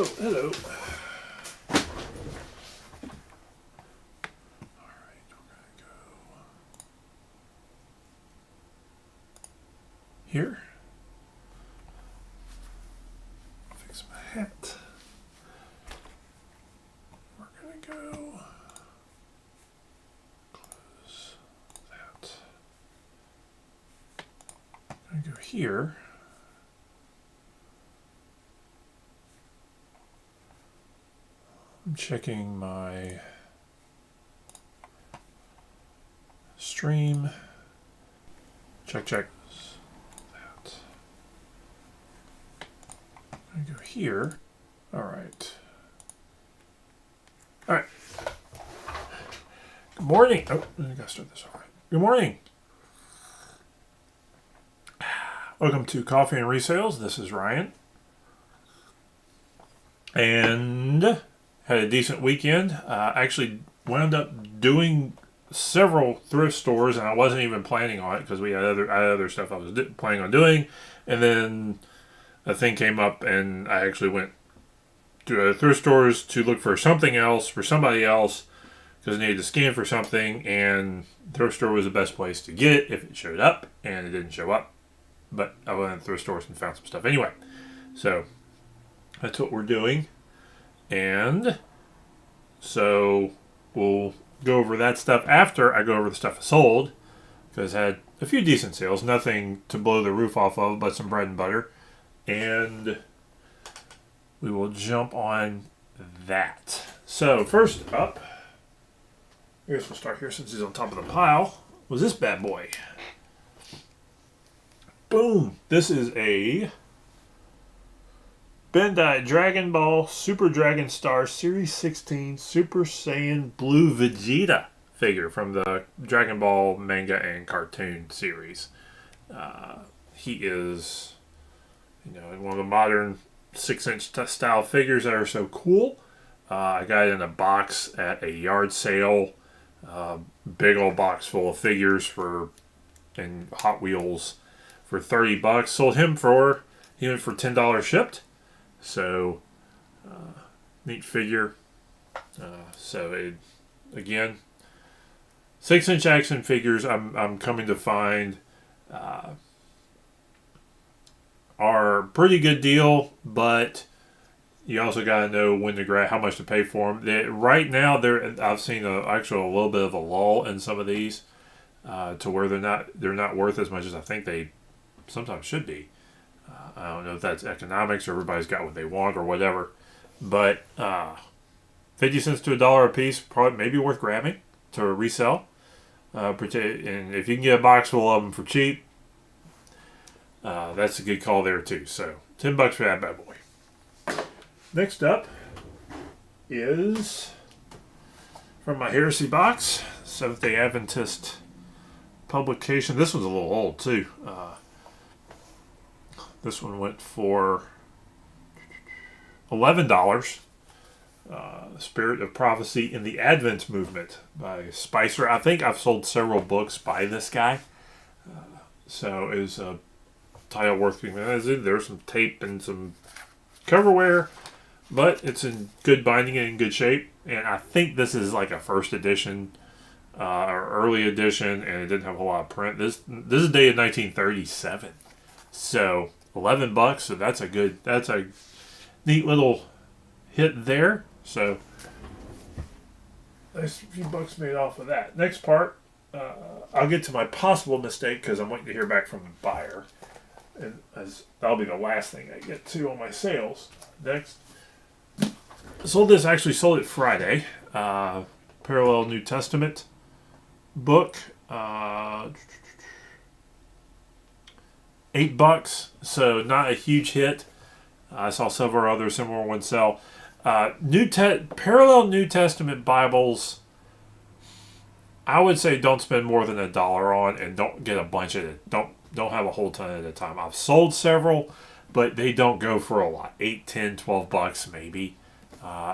Oh, hello. Alright, we're going to go here. Fix my hat. We're going to go close that. I'm going to go here. I'm checking my stream. Check. That. I'm gonna go here. All right. Good morning. Oh, I gotta start this over. Good morning. Welcome to Coffee and Resales. This is Ryan. And had a decent weekend. Actually wound up doing several thrift stores, and I wasn't even planning on it because I had other stuff I was planning on doing. And then a thing came up, and I actually went to thrift stores to look for something else for somebody else because I needed to scan for something, and thrift store was the best place to get it if it showed up, and it didn't show up. But I went to thrift stores and found some stuff anyway. So that's what we're doing. And so we'll go over that stuff after I go over the stuff I sold, because I had a few decent sales, nothing to blow the roof off of, but some bread and butter. And we will jump on that. So first up, I guess we'll start here since he's on top of the pile, was this bad boy. Boom! This is a Bandai Dragon Ball Super Dragon Star Series 16 Super Saiyan Blue Vegeta figure from the Dragon Ball manga and cartoon series. He is, one of the modern 6-inch style figures that are so cool. I got it in a box at a yard sale. Big old box full of figures and Hot Wheels for $30. Sold him for $10 shipped. So, neat figure. Again, 6-inch action figures I'm coming to find are a pretty good deal, but you also got to know when to grab, how much to pay for them. Right now, I've seen a little bit of a lull in some of these to where they're not worth as much as I think they sometimes should be. I don't know if that's economics or everybody's got what they want or whatever, but 50 cents to $1 a piece, probably maybe worth grabbing to resell. And if you can get a box full of them for cheap, that's a good call there too. So $10 for that bad boy. Next up is from my Heresy box, Seventh-day Adventist publication. This one's a little old too. This one went for $11. Spirit of Prophecy in the Advent Movement by Spicer. I think I've sold several books by this guy. So it was a title worth being. There's some tape and some coverware, but it's in good binding and in good shape. And I think this is like a first edition or early edition, and it didn't have a whole lot of print. This is dated 1937. So $11, so that's a neat little hit there. So nice few bucks made off of that. Next part, I'll get to my possible mistake because I'm waiting to hear back from the buyer, and that'll be the last thing I get to on my sales. Next, sold it Friday. Parallel New Testament book. $8, so not a huge hit. I saw several other similar ones sell. Parallel New Testament Bibles, I would say don't spend more than $1 on, and don't get a bunch of it. Don't have a whole ton at a time. I've sold several, but they don't go for a lot. $8, $10, $12 maybe.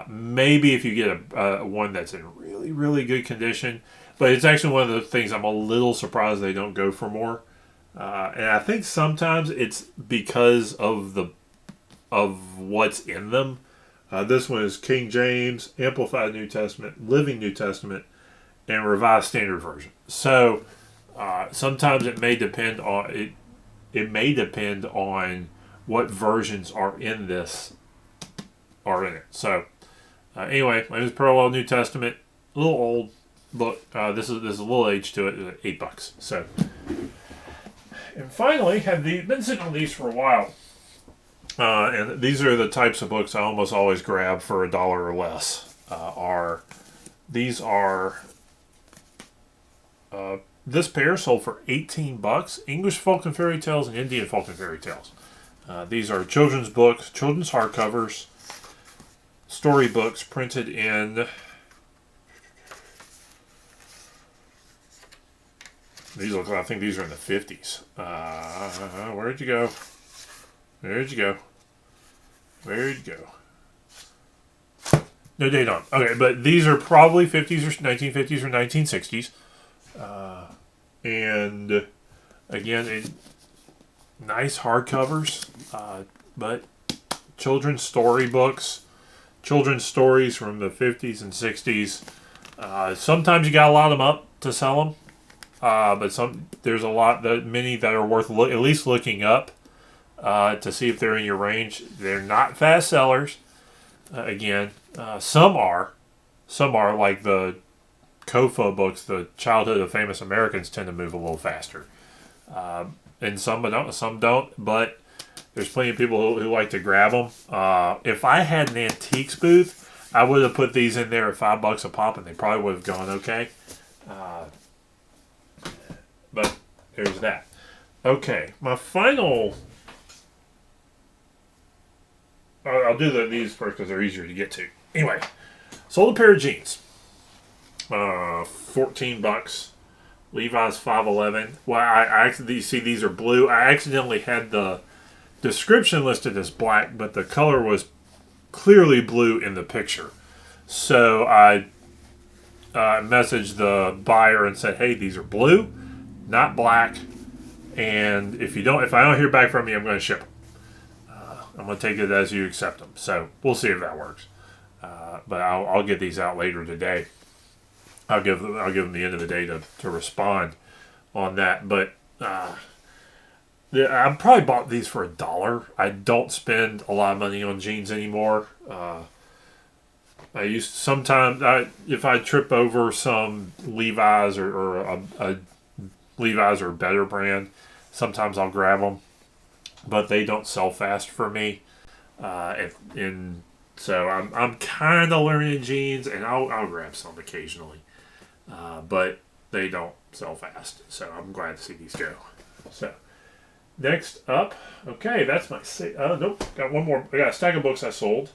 Maybe if you get a one that's in really, really good condition. But it's actually one of the things I'm a little surprised they don't go for more. And I think sometimes it's because of what's in them This one is King James, Amplified New Testament, Living New Testament, and Revised Standard Version. So sometimes it may depend on it. It may depend on what versions are in this are in it. So anyway, it was Parallel New Testament, a little old book. This is a little age to it, $8. So, and finally, been sitting on these for a while. And these are the types of books I almost always grab for $1 or less. This pair sold for $18. English Folk and Fairy Tales and Indian Folk and Fairy Tales. These are children's books, children's hardcovers, storybooks printed in. These look. I think these are in the 50s. Where'd you go? Where'd you go? Where'd you go? No, they don't. Okay, but these are probably 50s or 1950s or 1960s. And again, nice hardcovers, but children's storybooks, children's stories from the 50s and 60s. Sometimes you got to lot them up to sell them, but there's many that are worth at least looking up to see if they're in your range. They're not fast sellers. Some are like the Kofo books, the Childhood of Famous Americans, tend to move a little faster, and some don't. But there's plenty of people who like to grab them. If I had an antiques booth, I would have put these in there at $5 a pop, and they probably would have gone okay. But there's that. Okay, my final. I'll do these first because they're easier to get to. Anyway, sold a pair of jeans. $14. Levi's 511. Well, I actually see these are blue. I accidentally had the description listed as black, but the color was clearly blue in the picture. So I messaged the buyer and said, "Hey, these are blue, not black. And if I don't hear back from you, I'm going to ship them. I'm going to take it as you accept them." So we'll see if that works. But I'll get these out later today. I'll give them the end of the day to respond on that. But I probably bought these for $1. I don't spend a lot of money on jeans anymore. I used to sometimes if I trip over some Levi's or a Levi's or better brand, sometimes I'll grab them, but they don't sell fast for me. So I'm kind of learning jeans, and I'll grab some occasionally. But they don't sell fast, so I'm glad to see these go. So next up, okay, that's my nope, got one more. I got a stack of books I sold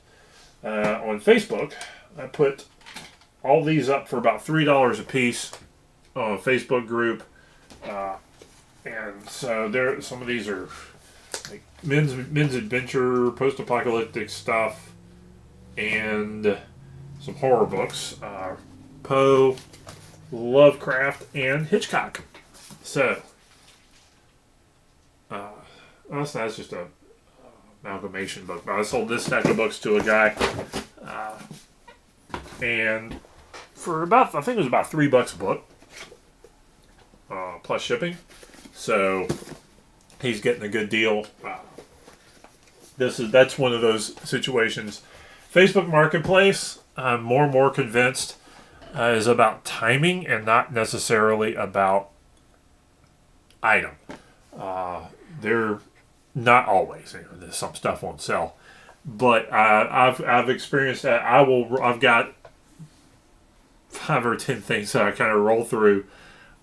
on Facebook. I put all these up for about $3 a piece on a Facebook group, and so some of these are like men's adventure, post-apocalyptic stuff, and some horror books. Poe, Lovecraft, and Hitchcock. So, that's just a amalgamation book. But I sold this stack of books to a guy, and for I think it was about $3 a book, plus shipping. So he's getting a good deal. That's one of those situations. Facebook Marketplace, I'm more and more convinced, is about timing and not necessarily about item. They're not always. Some stuff won't sell, but I've experienced that. I've got 5 or 10 things that I kind of roll through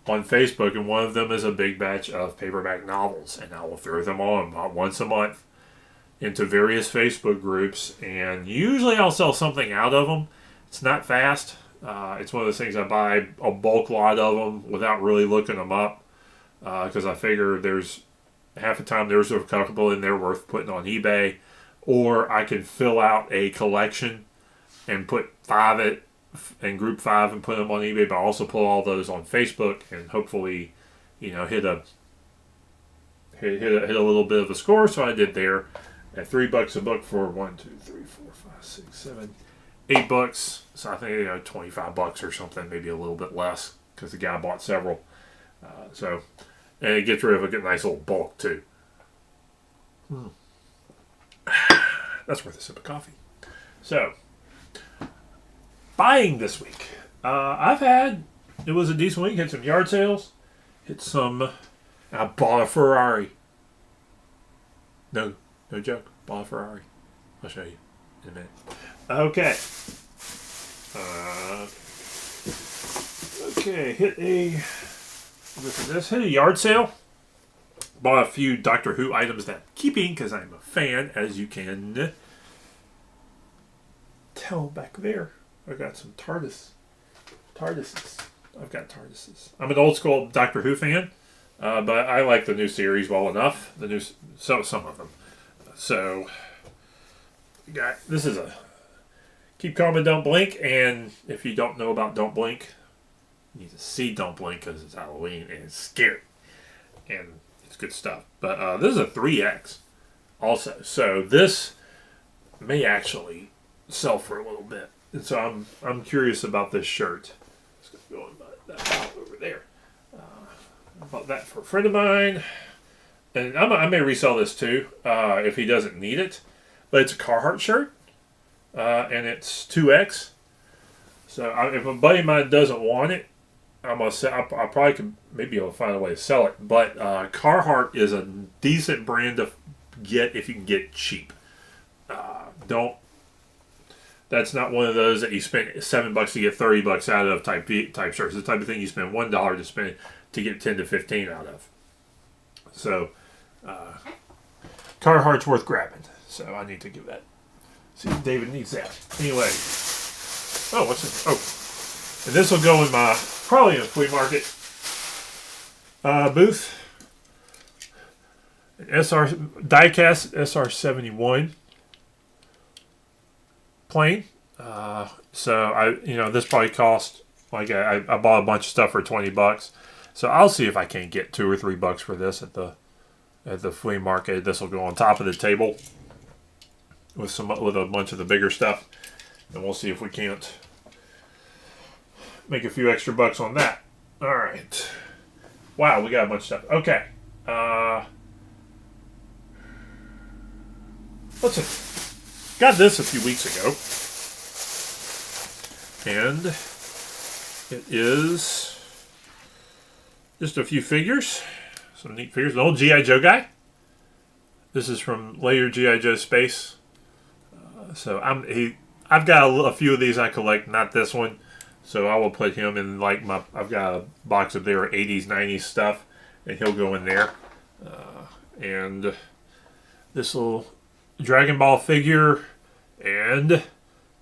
on Facebook, and one of them is a big batch of paperback novels, and I will throw them on about once a month into various Facebook groups, and usually I'll sell something out of them. It's not fast. It's one of those things I buy a bulk lot of them without really looking them up, because I figure there's half the time there's a couple in there worth putting on eBay, or I can fill out a collection and put 5 and group 5 and put them on eBay, but also put all those on Facebook and hopefully, hit a little bit of a score. So I did there, at $3 a book for 1, 2, 3, 4, 5, 6, 7, $8. So I think $25 or something, maybe a little bit less because the guy bought several. And it gets rid of a nice little bulk too. That's worth a sip of coffee. So, buying this week. It was a decent week. Hit some yard sales. I bought a Ferrari. No joke. Bought a Ferrari. I'll show you in a minute. Okay. Hit a yard sale. Bought a few Doctor Who items that I'm keeping because I'm a fan, as you can tell back there. I got some TARDISes. I've got TARDISes. I'm an old school Doctor Who fan, but I like the new series well enough. Some of them. So, this is a Keep Calm and Don't Blink. And if you don't know about Don't Blink, you need to see Don't Blink because it's Halloween and it's scary. And it's good stuff. But this is a 3X also. So this may actually sell for a little bit. And so I'm curious about this shirt. It's going to go in that pile over there. I bought that for a friend of mine. And I may resell this too if he doesn't need it. But it's a Carhartt shirt. And it's 2X. So if a buddy of mine doesn't want it, I'm gonna say I probably could maybe able to find a way to sell it. But Carhartt is a decent brand to get if you can get it cheap. That's not one of those that you spend $7 to get $30 out of type shirts. It's the type of thing you spend $1 to spend to get 10 to 15 out of. So Carhartt's worth grabbing. So I need to give that. See if David needs that. Anyway. Oh, what's this? Oh. And this will go in probably in a flea market booth. Diecast SR71 plane. So this probably cost I bought a bunch of stuff for $20. So I'll see if I can't get $2 or $3 for this at the flea market. This will go on top of the table with a bunch of the bigger stuff, and we'll see if we can't make a few extra bucks on that. All right. Wow, we got a bunch of stuff. Okay. Let's see. Got this a few weeks ago, and it is just a few figures, some neat figures. An old G.I. Joe guy. This is from later G.I. Joe Space. So I've got a few of these I collect, not this one. So I will put him in I've got a box of their 80s, 90s stuff, and he'll go in there. And this little Dragon Ball figure, and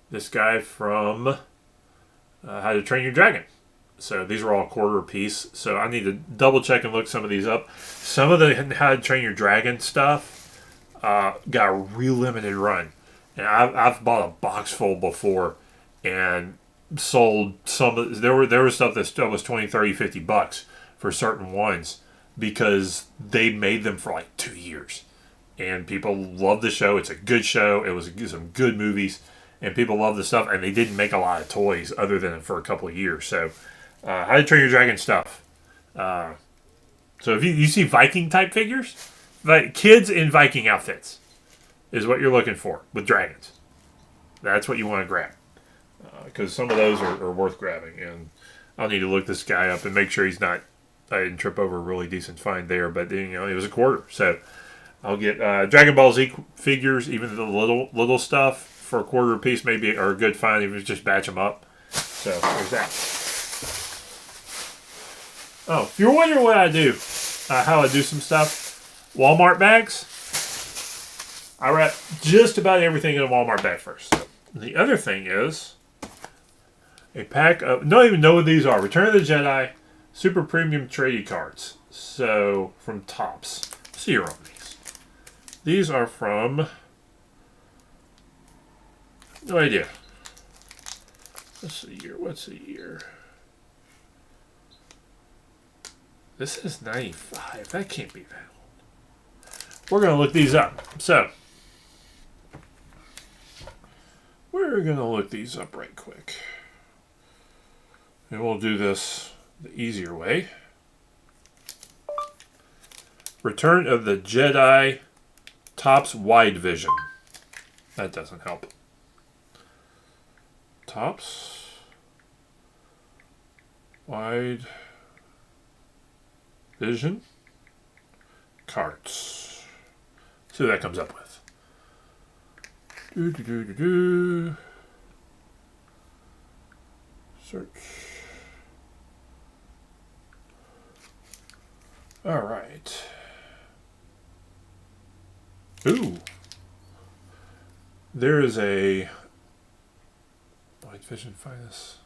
this guy from How to Train Your Dragon. So these are all quarter a piece. So I need to double check and look some of these up. Some of the How to Train Your Dragon stuff got a real limited run. And I've bought a box full before and sold some. There was stuff that was $20, $30, $50 for certain ones because they made them for like 2 years. And people love the show. It's a good show. It was some good movies. And people love the stuff. And they didn't make a lot of toys other than for a couple of years. So, How to Train Your Dragon stuff. So if you see Viking type figures, like kids in Viking outfits is what you're looking for with dragons. That's what you want to grab. Because some of those are worth grabbing. And I'll need to look this guy up and make sure he's not... I didn't trip over a really decent find there. But, it was a quarter. So I'll get Dragon Ball Z figures, even the little stuff, for a quarter a piece maybe are a good find if you just batch them up. So there's that. Oh, if you're wondering what I do, how I do some stuff, Walmart bags. I wrap just about everything in a Walmart bag first. The other thing is a pack of, don't even know what these are, Return of the Jedi Super Premium Trading Cards. So, from Topps. See on these. These are from, no idea. What's the year? This is 95. That can't be that old. We're going to look these up. So, we're going to look these up right quick. And we'll do this the easier way. Return of the Jedi Topps Wide Vision. That doesn't help. Topps Wide Vision cards. See what that comes up with. Search. All right. Ooh. There is a Wide Vision Finest.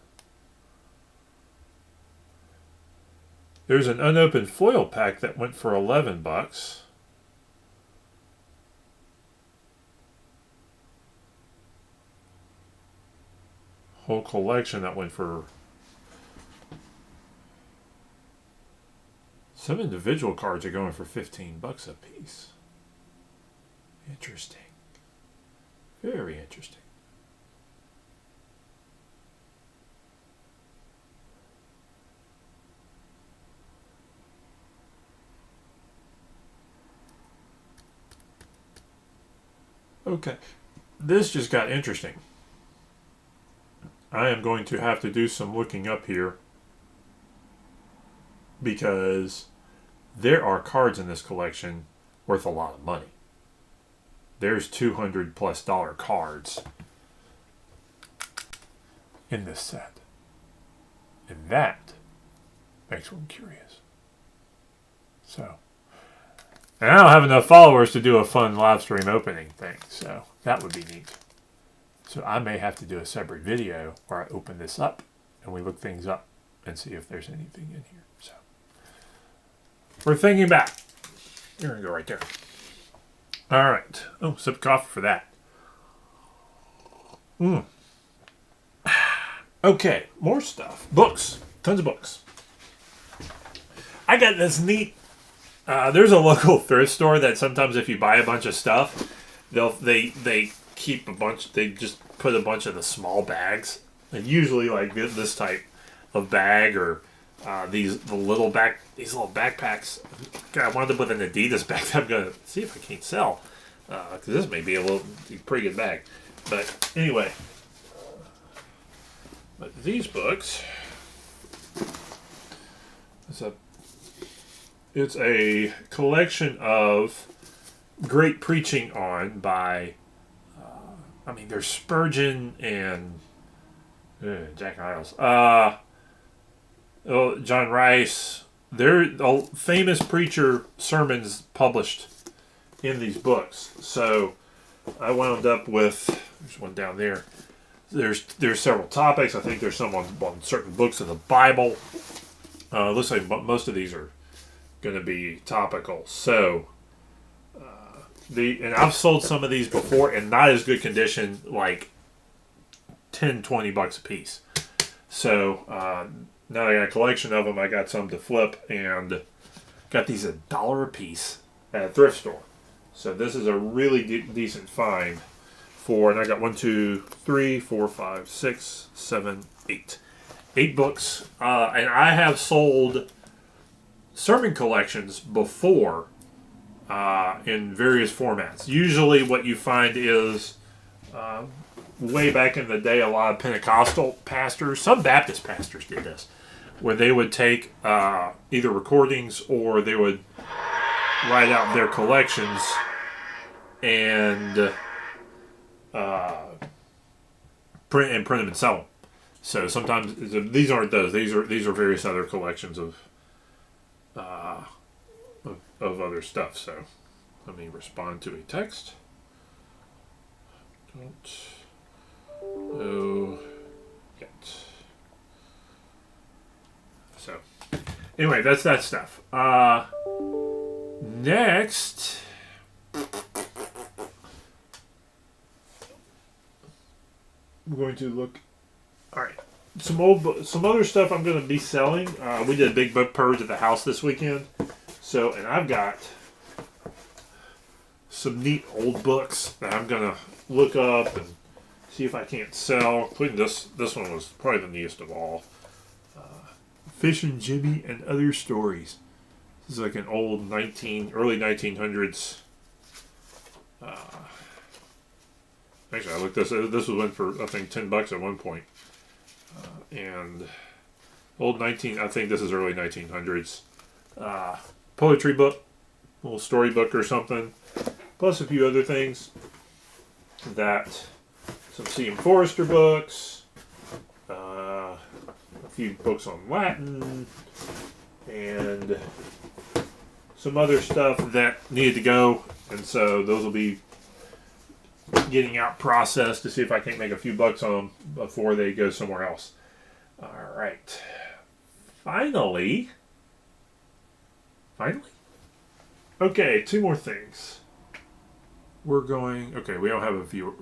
There's an unopened foil pack that went for $11. Whole collection that went for... Some individual cards are going for $15 a piece. Interesting. Very interesting. Okay. This just got interesting. I am going to have to do some looking up here because there are cards in this collection worth a lot of money. There's $200+ cards in this set. And that makes one curious. So, and I don't have enough followers to do a fun live stream opening thing, so that would be neat. So I may have to do a separate video where I open this up and we look things up and see if there's anything in here. So we're thinking back. You're going to go right there. All right. Oh, sip of coffee for that. Okay, more stuff. Books. Tons of books. I got this neat... there's a local thrift store that sometimes if you buy a bunch of stuff, they keep a bunch... They just put a bunch of the small bags. And usually like this type of bag or these little backpacks. God, I wanted to put an Adidas bag that I'm going to see if I can't sell. Because this may be a pretty good bag. But anyway. But these books. It's a collection of great preaching on by, there's Spurgeon and Jack Niles. John Rice. They're famous preacher sermons published in these books. So I wound up with, there's one down there. There's several topics. I think there's some on certain books of the Bible. Looks like most of these are going to be topical. So and I've sold some of these before in not as good condition, like $10-20 a piece. So now I got a collection of them. I got some to flip and got these $1 a piece at a thrift store. So this is a really decent find for, and I got 1, 2, 3, 4, 5, 6, 7, 8. 8 books. And I have sold sermon collections before in various formats. Usually what you find is way back in the day, a lot of Pentecostal pastors, some Baptist pastors did this, where they would take either recordings or they would write out their collections and print them and sell them. So sometimes these aren't those. These are various other collections of other stuff. So let me respond to a text. Don't know yet. So anyway, that's that stuff. Next, we're going to look. All right, some other stuff I'm going to be selling. We did a big book purge at the house this weekend, and I've got some neat old books that I'm going to look up and See if I can't sell. Including this. This one was probably the neatest of all. Fish and Jimmy and Other Stories. This is like an old early 1900s. Actually, I looked this. This was one for I think $10 at one point. And I think this is early 1900s. Poetry book, little storybook or something, plus a few other things. Some C.M. Forrester books, a few books on Latin, and some other stuff that needed to go, and so those will be getting out processed to see if I can't make a few bucks on them before they go somewhere else. All right. Finally. Okay, two more things. Okay, we don't have a viewer.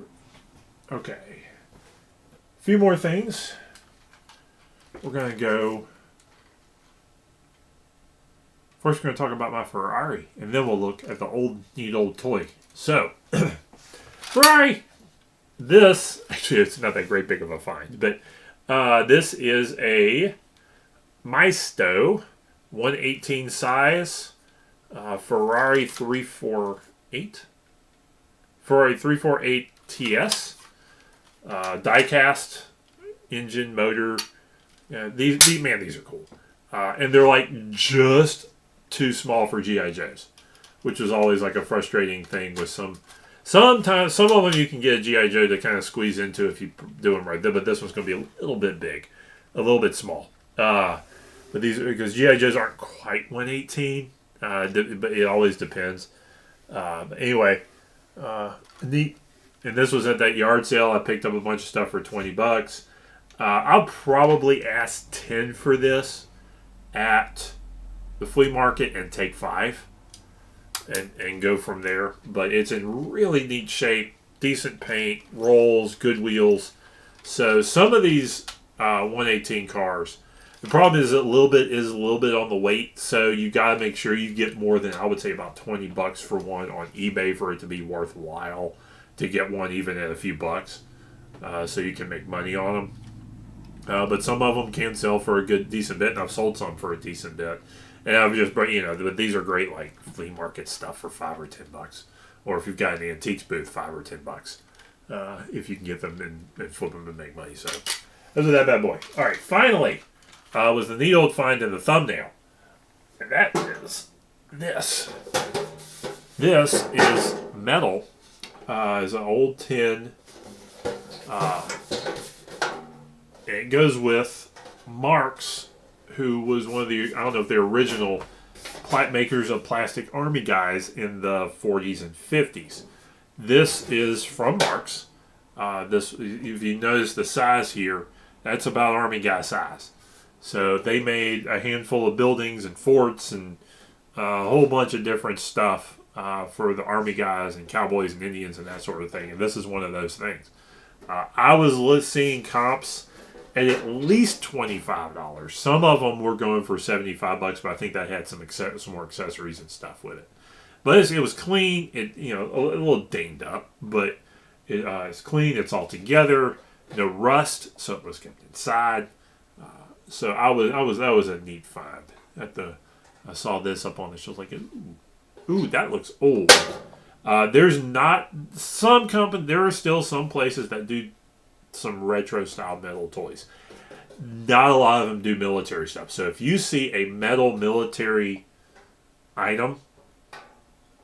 Okay. A few more things. We're going to go. First, we're going to talk about my Ferrari, and then we'll look at the neat old toy. So, Ferrari! Actually, it's not that great big of a find, but this is a Maisto 118 size Ferrari 348. Ferrari 348 TS. Diecast engine, motor. These are cool. And they're like just too small for G.I. Joes, which is always like a frustrating thing with sometimes some of them you can get a G.I. Joe to kind of squeeze into if you do them right, but this one's going to be a little bit big, a little bit small. But these, because G.I. Joes aren't quite 118, but it always depends. But anyway, neat. And this was at that yard sale. I picked up a bunch of stuff for $20. I'll probably ask 10 for this at the flea market and take 5 and go from there. But it's in really neat shape, decent paint, rolls, good wheels. So some of these 118 cars, the problem is a little bit on the weight. So you got to make sure you get more than, I would say, about $20 for one on eBay for it to be worthwhile to get one even at a few bucks. So you can make money on them. But some of them can sell for a decent bit, and I've sold some for a decent bit. And I've just, but these are great, like flea market stuff for $5 or $10, or if you've got an antiques booth, $5 or $10, if you can get them and flip them and make money. So, those are that bad boy. All right, finally, was the neat old find in the thumbnail, and that is this. This is metal. Is an old tin. It goes with Marx, who was one of the, I don't know if the original makers of plastic army guys in the 40s and 50s. This is from Marx. If you notice the size here, that's about army guy size. So they made a handful of buildings and forts and a whole bunch of different stuff for the army guys and cowboys and Indians and that sort of thing. And this is one of those things. I was seeing comps at least $25. Some of them were going for $75, but I think that had some more accessories and stuff with it. But it was clean. It a little dinged up, but it's clean. It's all together. No rust, so it was kept inside. So that was a neat find. I saw this up on the shelf, like, ooh, that looks old. There's not some company. There are still some places that do some retro style metal toys. Not a lot of them do military stuff. So if you see a metal military item,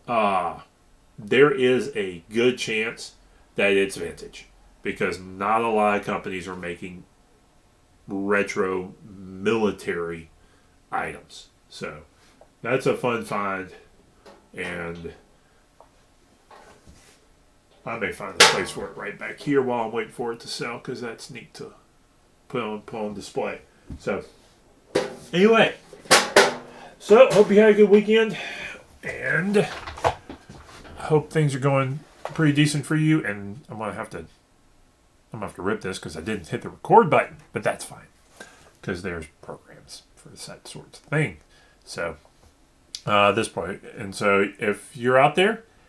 there is a good chance that it's vintage, because not a lot of companies are making retro military items. So that's a fun find, and I may find a place for it right back here while I'm waiting for it to sell, because that's neat to put on display. So, anyway, hope you had a good weekend, and I hope things are going pretty decent for you. And I'm gonna have to rip this because I didn't hit the record button, but that's fine, because there's programs for that sort of thing. So, this point, and so if you're out there